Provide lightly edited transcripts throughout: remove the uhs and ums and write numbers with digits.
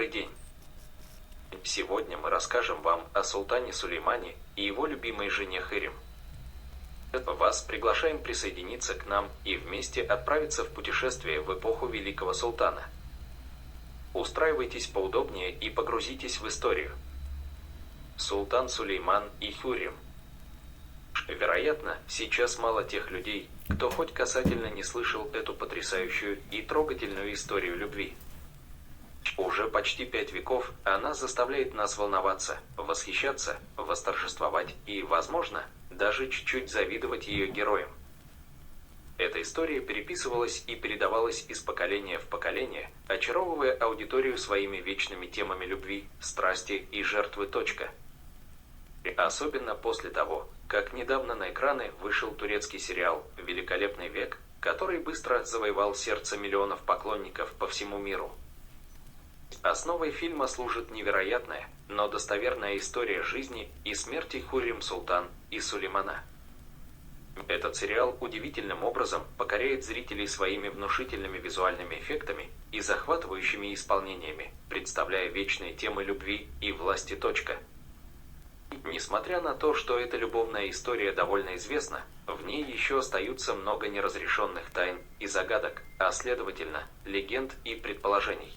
Добрый день! Сегодня мы расскажем вам о султане Сулеймане и его любимой жене Хürrem. Вас приглашаем присоединиться к нам и вместе отправиться в путешествие в эпоху великого султана. Устраивайтесь поудобнее и погрузитесь в историю. Султан Сулейман и Хürrem. Вероятно, сейчас мало тех людей, кто хоть касательно не слышал эту потрясающую и трогательную историю любви. Уже почти 5 веков она заставляет нас волноваться, восхищаться, восторжествовать и, возможно, даже чуть-чуть завидовать ее героям. Эта история переписывалась и передавалась из поколения в поколение, очаровывая аудиторию своими вечными темами любви, страсти и жертвы. Особенно после того, как недавно на экраны вышел турецкий сериал «Великолепный век», который быстро завоевал сердце миллионов поклонников по всему миру. Основой фильма служит невероятная, но достоверная история жизни и смерти Хürrem Султан и Сулеймана. Этот сериал удивительным образом покоряет зрителей своими внушительными визуальными эффектами и захватывающими исполнениями, представляя вечные темы любви и власти. Несмотря на то, что эта любовная история довольно известна, в ней еще остаются много неразрешенных тайн и загадок, а следовательно, легенд и предположений.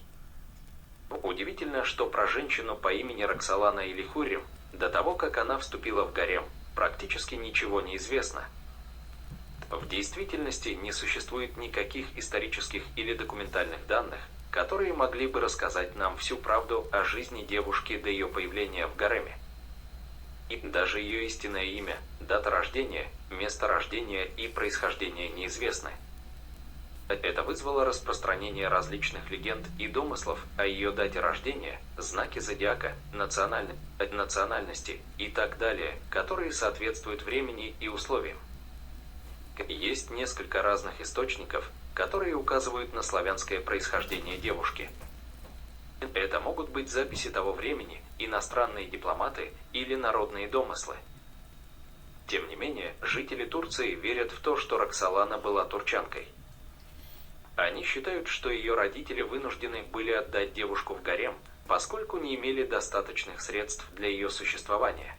Удивительно, что про женщину по имени Роксолана или Хürrem, до того, как она вступила в гарем, практически ничего не известно. В действительности не существует никаких исторических или документальных данных, которые могли бы рассказать нам всю правду о жизни девушки до ее появления в гареме. И даже ее истинное имя, дата рождения, место рождения и происхождение неизвестны. Это вызвало распространение различных легенд и домыслов о ее дате рождения, знаке зодиака, национальности и так далее, которые соответствуют времени и условиям. Есть несколько разных источников, которые указывают на славянское происхождение девушки. Это могут быть записи того времени, иностранные дипломаты или народные домыслы. Тем не менее, жители Турции верят в то, что Роксолана была турчанкой. Они считают, что ее родители вынуждены были отдать девушку в гарем, поскольку не имели достаточных средств для ее существования.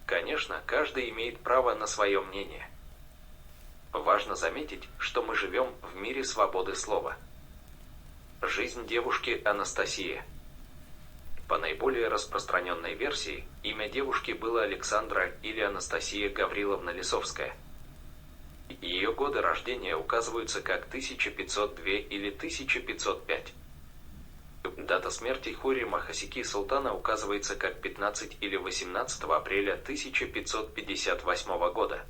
Конечно, каждый имеет право на свое мнение. Важно заметить, что мы живем в мире свободы слова. Жизнь девушки Анастасия. По наиболее распространенной версии, имя девушки было Александра или Анастасия Гавриловна Лисовская. Ее годы рождения указываются как 1502 или 1505. Дата смерти Хürrема Хасики Султана указывается как 15 или 18 апреля 1558 года.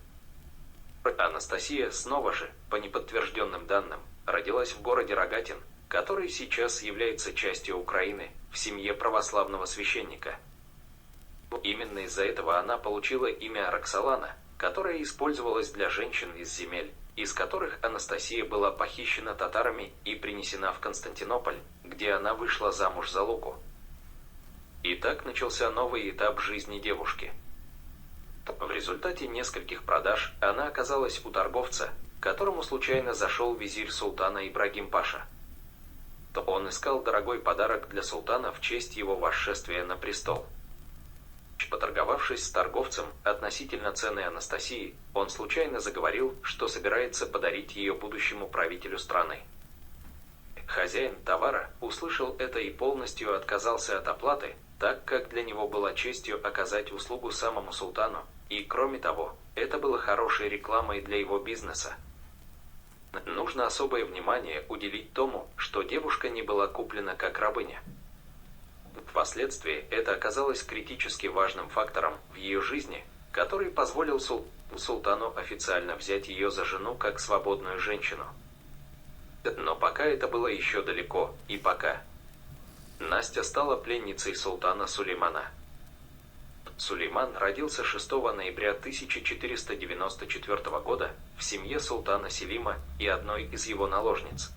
Анастасия, снова же, по неподтвержденным данным, родилась в городе Рогатин, который сейчас является частью Украины, в семье православного священника. Именно из-за этого она получила имя Роксолана, которое использовалось для женщин из земель, из которых Анастасия была похищена татарами и принесена в Константинополь, где она вышла замуж за Луку. И так начался новый этап жизни девушки. В результате нескольких продаж она оказалась у торговца, которому случайно зашел визирь султана Ибрагим Паша. Он искал дорогой подарок для султана в честь его восшествия на престол. Поторговавшись с торговцем относительно цены Анастасии, он случайно заговорил, что собирается подарить ее будущему правителю страны. Хозяин товара услышал это и полностью отказался от оплаты, так как для него было честью оказать услугу самому султану, и кроме того, это было хорошей рекламой для его бизнеса. Нужно особое внимание уделить тому, что девушка не была куплена как рабыня. Впоследствии это оказалось критически важным фактором в ее жизни, который позволил султану официально взять ее за жену как свободную женщину. Но пока это было еще далеко, и пока. Настя стала пленницей султана Сулеймана. Сулейман родился 6 ноября 1494 года в семье султана Селима и одной из его наложниц.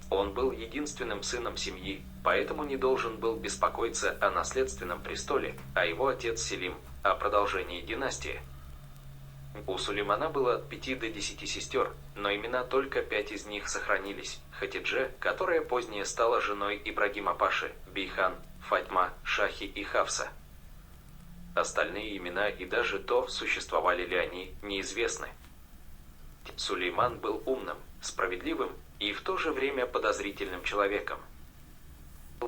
Он был единственным сыном семьи, поэтому не должен был беспокоиться о наследственном престоле, а его отец Селим – о продолжении династии. У Сулеймана было от 5 до 10 сестер, но имена только 5 из них сохранились. Хатидже, которая позднее стала женой Ибрагима Паши, Бейхан, Фатьма, Шахи и Хавса. Остальные имена и даже то, существовали ли они, неизвестны. Сулейман был умным, справедливым и в то же время подозрительным человеком.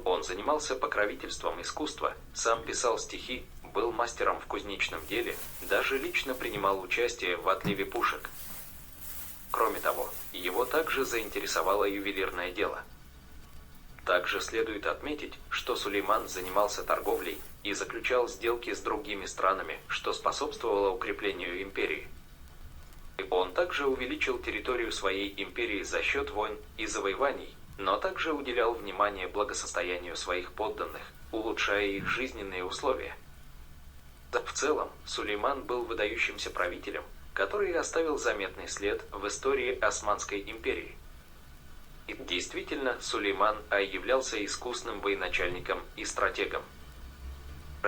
Он занимался покровительством искусства, сам писал стихи, был мастером в кузнечном деле, даже лично принимал участие в отливе пушек. Кроме того, его также заинтересовало ювелирное дело. Также следует отметить, что Сулейман занимался торговлей и заключал сделки с другими странами, что способствовало укреплению империи. Он также увеличил территорию своей империи за счет войн и завоеваний, но также уделял внимание благосостоянию своих подданных, улучшая их жизненные условия. В целом, Сулейман был выдающимся правителем, который оставил заметный след в истории Османской империи. И действительно, Сулейман являлся искусным военачальником и стратегом.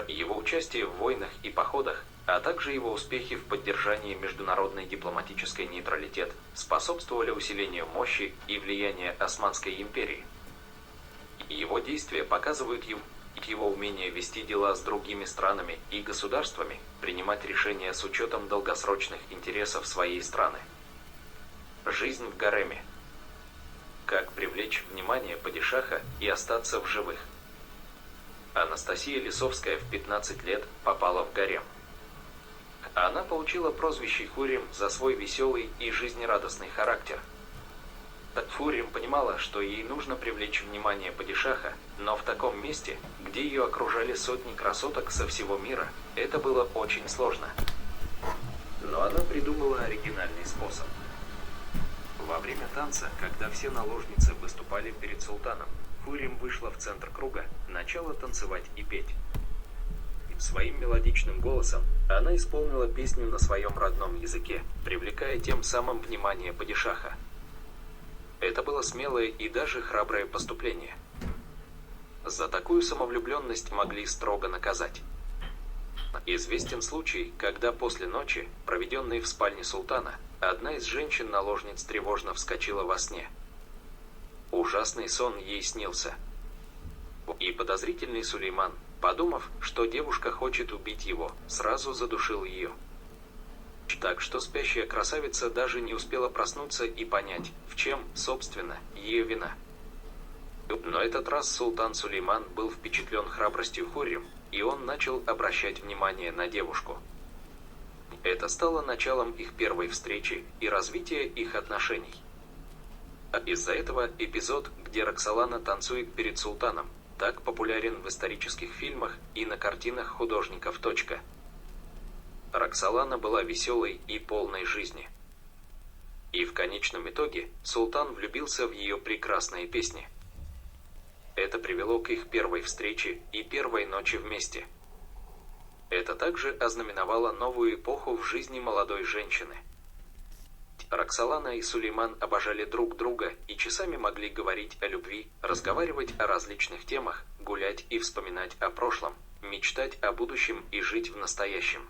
Его участие в войнах и походах, а также его успехи в поддержании международной дипломатической нейтралитет способствовали усилению мощи и влияния Османской империи. Его действия показывают его умение вести дела с другими странами и государствами, принимать решения с учетом долгосрочных интересов своей страны. Жизнь в гареме. Как привлечь внимание падишаха и остаться в живых. Анастасия Лисовская в 15 лет попала в гарем. Она получила прозвище Хуррем за свой веселый и жизнерадостный характер. Хуррем понимала, что ей нужно привлечь внимание падишаха, но в таком месте, где ее окружали сотни красоток со всего мира, это было очень сложно. Но она придумала оригинальный способ. Во время танца, когда все наложницы выступали перед султаном, Хуррем вышла в центр круга, начала танцевать и петь. Своим мелодичным голосом она исполнила песню на своем родном языке, привлекая тем самым внимание падишаха. Это было смелое и даже храброе поступление. За такую самовлюбленность могли строго наказать. Известен случай, когда после ночи, проведенной в спальне султана, одна из женщин-наложниц тревожно вскочила во сне. Ужасный сон ей снился. И подозрительный Сулейман, подумав, что девушка хочет убить его, сразу задушил ее. Так что спящая красавица даже не успела проснуться и понять, в чем, собственно, ее вина. Но этот раз султан Сулейман был впечатлен храбростью Хуррем, и он начал обращать внимание на девушку. Это стало началом их первой встречи и развития их отношений. Из-за этого эпизод, где Роксолана танцует перед султаном, так популярен в исторических фильмах и на картинах художников. Роксолана была веселой и полной жизни. И в конечном итоге султан влюбился в ее прекрасные песни. Это привело к их первой встрече и первой ночи вместе. Это также ознаменовало новую эпоху в жизни молодой женщины. Роксолана и Сулейман обожали друг друга и часами могли говорить о любви, разговаривать о различных темах, гулять и вспоминать о прошлом, мечтать о будущем и жить в настоящем.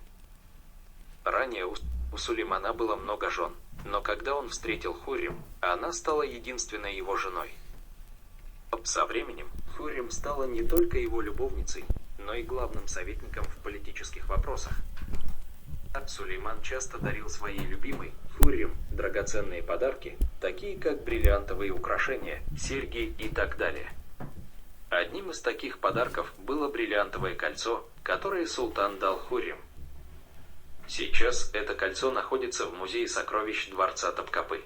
Ранее у Сулеймана было много жен, но когда он встретил Хуррем, она стала единственной его женой. Со временем Хуррем стала не только его любовницей, но и главным советником в политических вопросах. Сулейман часто дарил своей любимой, Хуррем, драгоценные подарки, такие как бриллиантовые украшения, серьги и так далее. Одним из таких подарков было бриллиантовое кольцо, которое султан дал Хуррем. Сейчас это кольцо находится в музее сокровищ дворца Топкапы.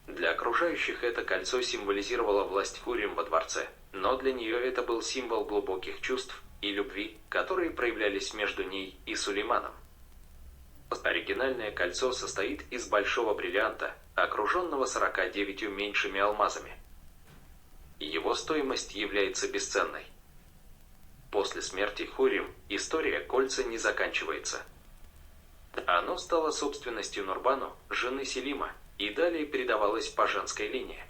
Для окружающих это кольцо символизировало власть Хуррем во дворце, но для нее это был символ глубоких чувств и любви, которые проявлялись между ней и Сулейманом. Оригинальное кольцо состоит из большого бриллианта, окруженного 49 меньшими алмазами. Его стоимость является бесценной. После смерти Хуррем история кольца не заканчивается. Оно стало собственностью Нурбану, жены Селима, и далее передавалось по женской линии.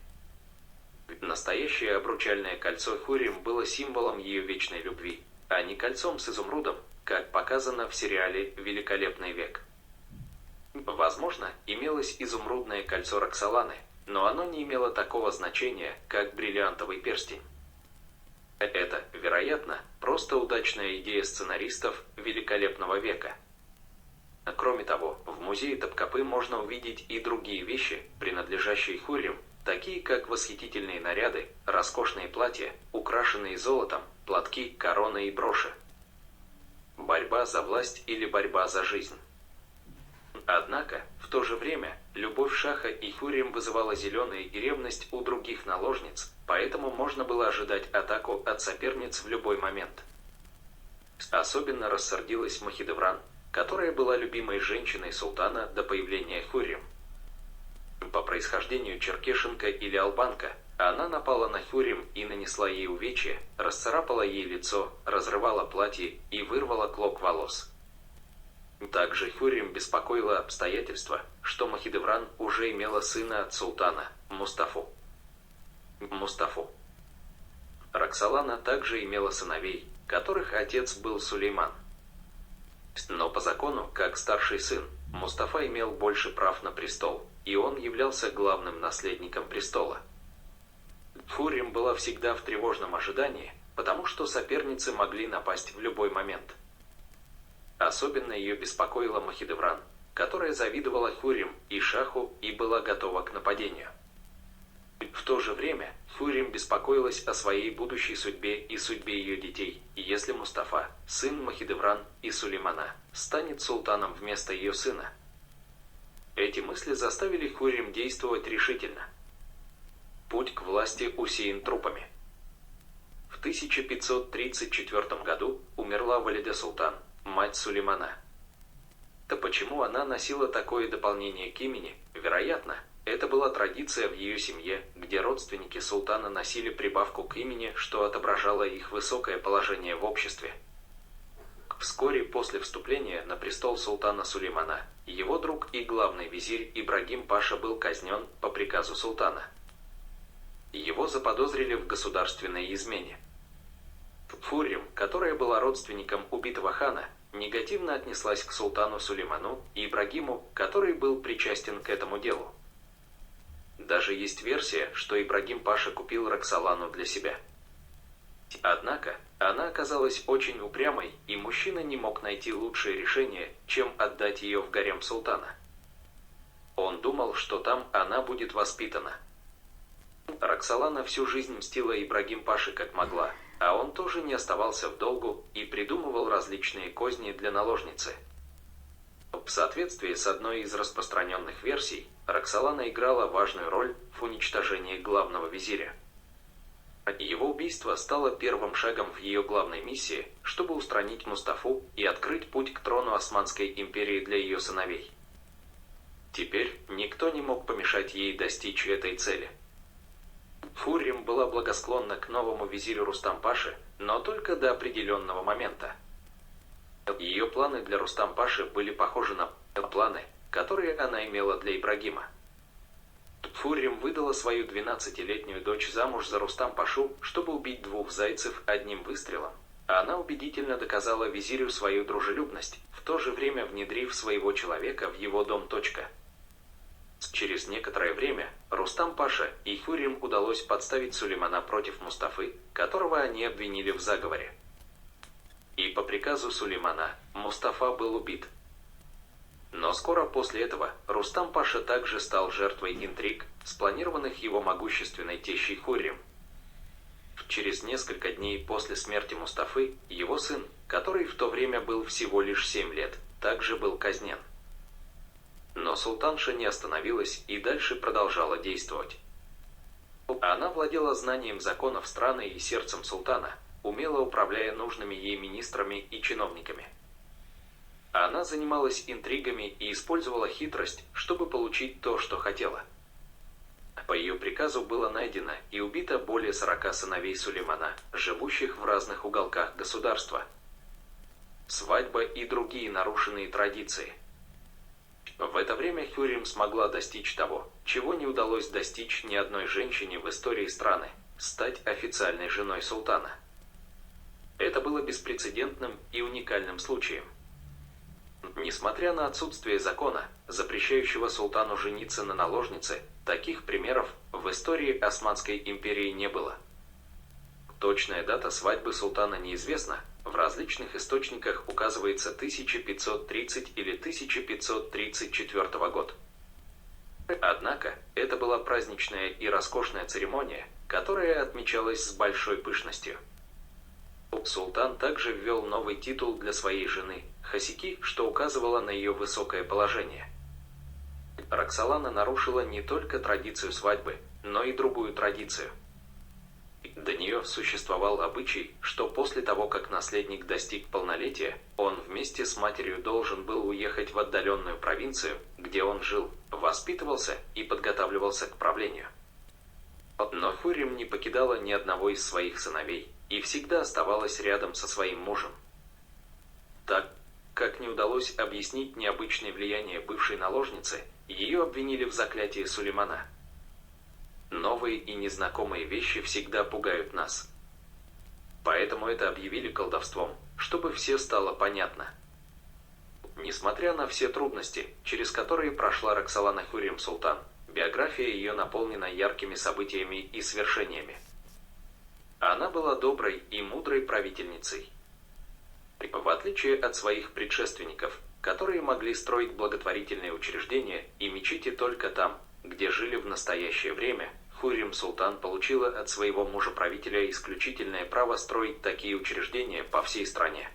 Настоящее обручальное кольцо Хуррем было символом ее вечной любви, а не кольцом с изумрудом, как показано в сериале «Великолепный век». Возможно, имелось изумрудное кольцо Роксоланы, но оно не имело такого значения, как бриллиантовый перстень. Это, вероятно, просто удачная идея сценаристов великолепного века. Кроме того, в музее Топкапы можно увидеть и другие вещи, принадлежащие Хуррем, такие как восхитительные наряды, роскошные платья, украшенные золотом, платки, короны и броши. Борьба за власть или борьба за жизнь. Однако, в то же время, любовь Шаха и Хуррем вызывала зеленые и ревность у других наложниц, поэтому можно было ожидать атаку от соперниц в любой момент. Особенно рассердилась Махидевран, которая была любимой женщиной султана до появления Хуррем. По происхождению черкешенка или албанка, она напала на Хуррем и нанесла ей увечья, расцарапала ей лицо, разрывала платье и вырвала клок волос. Также Хуррем беспокоило обстоятельство, что Махидевран уже имела сына от султана, Мустафу. Роксолана также имела сыновей, которых отец был Сулейман. Но по закону, как старший сын, Мустафа имел больше прав на престол, и он являлся главным наследником престола. Хуррем была всегда в тревожном ожидании, потому что соперницы могли напасть в любой момент. Особенно ее беспокоила Махидевран, которая завидовала Хуррем и Шаху и была готова к нападению. В то же время Хуррем беспокоилась о своей будущей судьбе и судьбе ее детей, если Мустафа, сын Махидевран и Сулеймана, станет султаном вместо ее сына. Эти мысли заставили Хуррем действовать решительно. Путь к власти усеян трупами. В 1534 году умерла Валиде Султан, мать Сулеймана. То почему она носила такое дополнение к имени, вероятно, это была традиция в ее семье, где родственники султана носили прибавку к имени, что отображало их высокое положение в обществе. Вскоре после вступления на престол султана Сулеймана, его друг и главный визирь Ибрагим Паша был казнен по приказу султана. Его заподозрили в государственной измене. Хуррем, которая была родственником убитого хана, негативно отнеслась к султану Сулейману и Ибрагиму, который был причастен к этому делу. Даже есть версия, что Ибрагим Паша купил Роксолану для себя. Однако, она оказалась очень упрямой, и мужчина не мог найти лучшее решение, чем отдать ее в гарем султана. Он думал, что там она будет воспитана. Роксолана всю жизнь мстила Ибрагим Паше как могла, а он тоже не оставался в долгу и придумывал различные козни для наложницы. В соответствии с одной из распространенных версий, Роксолана играла важную роль в уничтожении главного визиря. Его убийство стало первым шагом в ее главной миссии, чтобы устранить Мустафу и открыть путь к трону Османской империи для ее сыновей. Теперь никто не мог помешать ей достичь этой цели. Хуррем была благосклонна к новому визирю Рустам-Паше, но только до определенного момента. Ее планы для Рустам-Паши были похожи на планы, которые она имела для Ибрагима. Хуррем выдала свою 12-летнюю дочь замуж за Рустам-Пашу, чтобы убить двух зайцев одним выстрелом. Она убедительно доказала визирю свою дружелюбность, в то же время внедрив своего человека в его дом. Через некоторое время Рустам-Паша и Хуррем удалось подставить Сулеймана против Мустафы, которого они обвинили в заговоре. И по приказу Сулеймана Мустафа был убит. Но скоро после этого Рустам-Паша также стал жертвой интриг, спланированных его могущественной тещей Хуррем. Через несколько дней после смерти Мустафы, его сын, который в то время был всего лишь 7 лет, также был казнен. Но султанша не остановилась и дальше продолжала действовать. Она владела знанием законов страны и сердцем султана, умело управляя нужными ей министрами и чиновниками. Она занималась интригами и использовала хитрость, чтобы получить то, что хотела. По ее приказу было найдено и убито более 40 сыновей Сулеймана, живущих в разных уголках государства. Свадьба и другие нарушенные традиции. В это время Хуррем смогла достичь того, чего не удалось достичь ни одной женщине в истории страны – стать официальной женой султана. Это было беспрецедентным и уникальным случаем. Несмотря на отсутствие закона, запрещающего султану жениться на наложнице, таких примеров в истории Османской империи не было. Точная дата свадьбы султана неизвестна, в различных источниках указывается 1530 или 1534 год. Однако, это была праздничная и роскошная церемония, которая отмечалась с большой пышностью. Султан также ввел новый титул для своей жены – Хасики, что указывало на ее высокое положение. Роксолана нарушила не только традицию свадьбы, но и другую традицию. До нее существовал обычай, что после того, как наследник достиг полнолетия, он вместе с матерью должен был уехать в отдаленную провинцию, где он жил, воспитывался и подготавливался к правлению. Но Хуррем не покидала ни одного из своих сыновей и всегда оставалась рядом со своим мужем. Так как не удалось объяснить необычное влияние бывшей наложницы, ее обвинили в заклятии Сулеймана. Новые и незнакомые вещи всегда пугают нас. Поэтому это объявили колдовством, чтобы все стало понятно. Несмотря на все трудности, через которые прошла Роксолана Хуррем Султан, биография ее наполнена яркими событиями и свершениями. Она была доброй и мудрой правительницей. В отличие от своих предшественников, которые могли строить благотворительные учреждения и мечети только там, где жили в настоящее время, Хуррем Султан получила от своего мужа-правителя исключительное право строить такие учреждения по всей стране.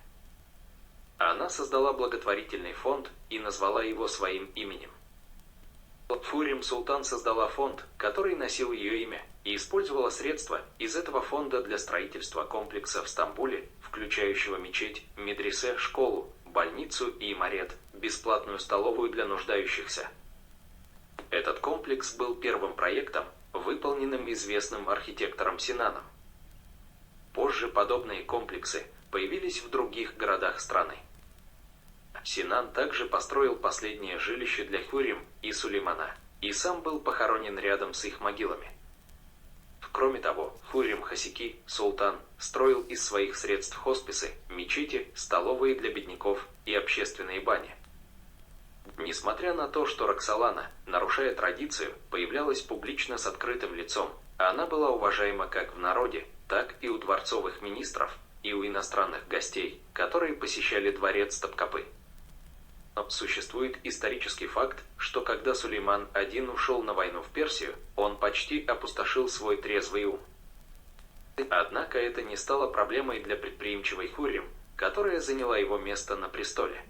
Она создала благотворительный фонд и назвала его своим именем. Хуррем Султан создала фонд, который носил ее имя, и использовала средства из этого фонда для строительства комплекса в Стамбуле, включающего мечеть, медресе, школу, больницу и имарет, бесплатную столовую для нуждающихся. Этот комплекс был первым проектом, выполненным известным архитектором Синаном. Позже подобные комплексы появились в других городах страны. Синан также построил последнее жилище для Хуррем и Сулеймана, и сам был похоронен рядом с их могилами. Кроме того, Хуррем Хасики, султан, строил из своих средств хосписы, мечети, столовые для бедняков и общественные бани. Несмотря на то, что Роксолана, нарушая традицию, появлялась публично с открытым лицом, она была уважаема как в народе, так и у дворцовых министров, и у иностранных гостей, которые посещали дворец Топкапы. Существует исторический факт, что когда Сулейман I ушел на войну в Персию, он почти опустошил свой трезвый ум. Однако это не стало проблемой для предприимчивой Хуррем, которая заняла его место на престоле.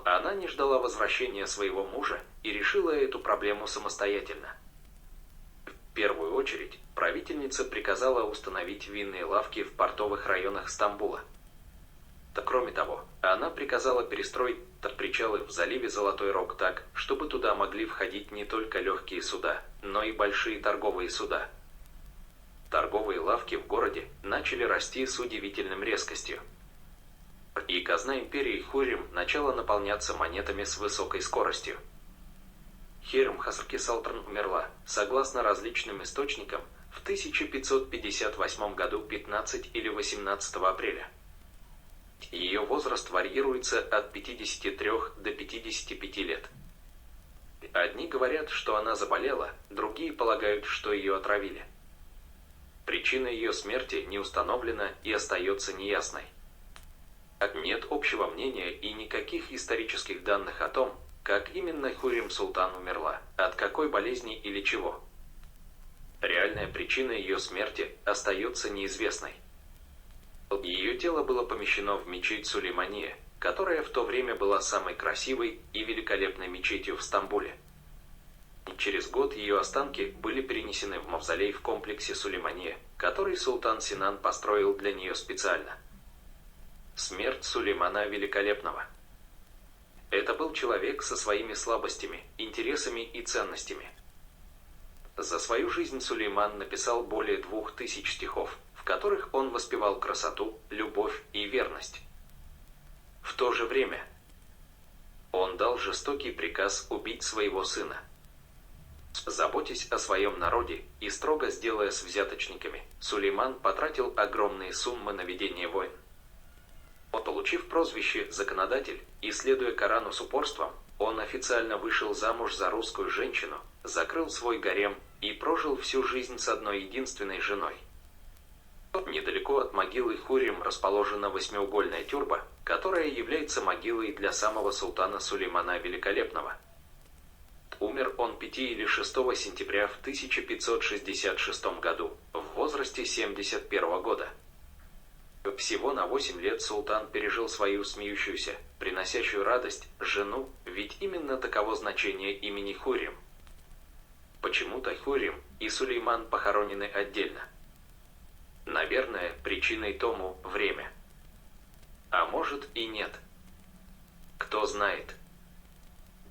Она не ждала возвращения своего мужа и решила эту проблему самостоятельно. В первую очередь, правительница приказала установить винные лавки в портовых районах Стамбула. Кроме того, она приказала перестроить причалы в заливе Золотой Рог так, чтобы туда могли входить не только легкие суда, но и большие торговые суда. Торговые лавки в городе начали расти с удивительной резкостью. И казна империи Хуррем начала наполняться монетами с высокой скоростью. Хуррем Хасрки Салтан умерла, согласно различным источникам, в 1558 году 15 или 18 апреля. Ее возраст варьируется от 53 до 55 лет. Одни говорят, что она заболела, другие полагают, что ее отравили. Причина ее смерти не установлена и остается неясной. Нет общего мнения и никаких исторических данных о том, как именно Хуррем Султан умерла, от какой болезни или чего. Реальная причина ее смерти остается неизвестной. Ее тело было помещено в мечеть Сулеймания, которая в то время была самой красивой и великолепной мечетью в Стамбуле. Через год ее останки были перенесены в мавзолей в комплексе Сулеймания, который султан Синан построил для нее специально. Смерть Сулеймана Великолепного. Это был человек со своими слабостями, интересами и ценностями. За свою жизнь Сулейман написал более 2000 стихов, в которых он воспевал красоту, любовь и верность. В то же время он дал жестокий приказ убить своего сына. Заботясь о своем народе и строго сделая с взяточниками, Сулейман потратил огромные суммы на ведение войн. Получив прозвище «Законодатель» и следуя Корану с упорством, он официально вышел замуж за русскую женщину, закрыл свой гарем и прожил всю жизнь с одной единственной женой. Недалеко от могилы Хуррем расположена восьмиугольная тюрба, которая является могилой для самого султана Сулеймана Великолепного. Умер он 5 или 6 сентября в 1566 году, в возрасте 71 года. Всего на 8 лет султан пережил свою смеющуюся, приносящую радость, жену, ведь именно таково значение имени Хуррем. Почему-то Хуррем и Сулейман похоронены отдельно. Наверное, причиной тому время. А может и нет. Кто знает.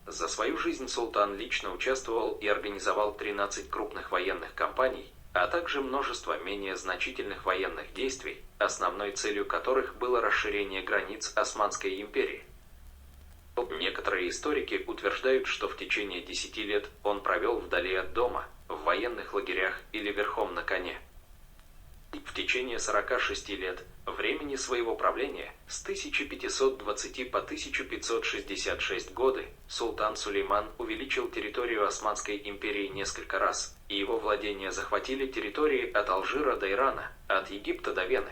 За свою жизнь султан лично участвовал и организовал 13 крупных военных кампаний, а также множество менее значительных военных действий, основной целью которых было расширение границ Османской империи. Некоторые историки утверждают, что в течение 10 лет он провел вдали от дома, в военных лагерях или верхом на коне. В течение 46 лет времени своего правления с 1520 по 1566 годы султан Сулейман увеличил территорию Османской империи несколько раз, и его владения захватили территории от Алжира до Ирана, от Египта до Вены.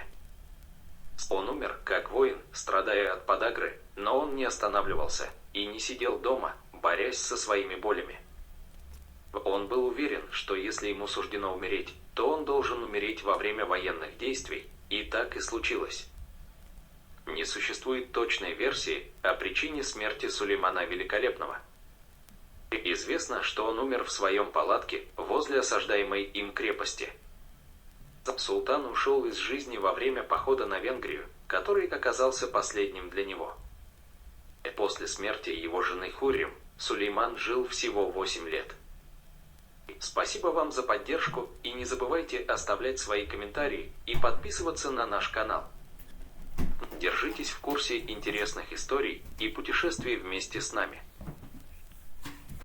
Он умер как воин, страдая от подагры, но он не останавливался и не сидел дома, борясь со своими болями. Он был уверен, что если ему суждено умереть, то он должен умереть во время военных действий, и так и случилось. Не существует точной версии о причине смерти Сулеймана Великолепного. Известно, что он умер в своем палатке возле осаждаемой им крепости. Султан ушел из жизни во время похода на Венгрию, который оказался последним для него. После смерти его жены Хуррем Сулейман жил всего 8 лет. Спасибо вам за поддержку и не забывайте оставлять свои комментарии и подписываться на наш канал. Держитесь в курсе интересных историй и путешествий вместе с нами.